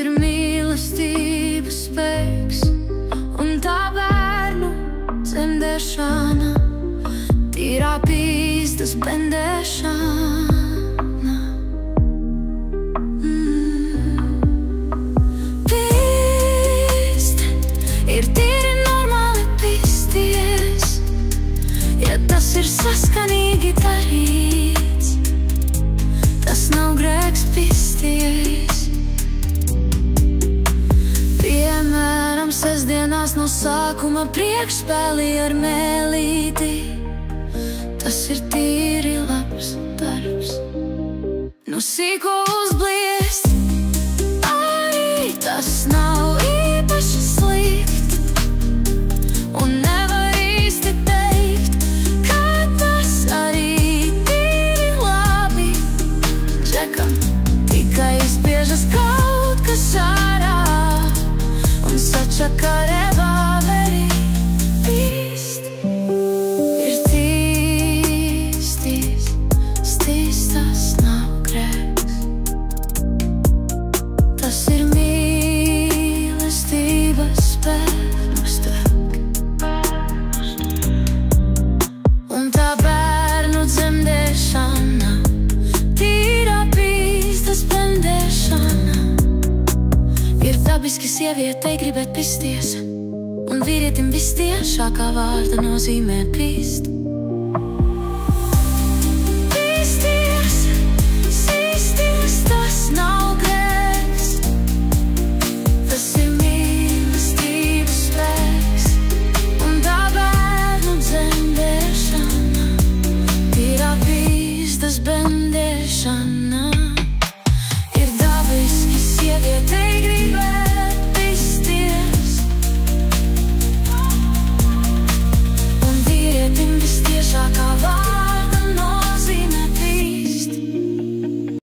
ir mīlestības spēks un tā bērnu dzemdēšana, tīrā pīstas bendēšana. Pīst ir tīri normāli pīsties, ja tas ir saskanīgi darīts. Tas nav grēks pīsties. Piemēram, sestdienās no sākuma priekšspēlī ar mēlīti. Tas ir tīri labs darbs. Nu sīko uzbliest, arī tas nav īpaši slikt. Un nevar īsti teikt, ka tas arī tīri labi. Džekam tikai izspiežas kaut kas ārā un sačaka revāveri pīst. Ir tīstis, tas nav grēks. Tas ir mīlestības spēks. Un tā bērnu dzemdēšana, tīrā pīstas bendēšana. Ir dabiski sievietei gribēt pisties, un vīrietim vistiešākā vārda nozīmē pīst. Pīsties, sīsties, tas nav grēks. Tas ir mīlestības spēks un tā bērnu dzemdēšana, tīrā pīstas bendēšana.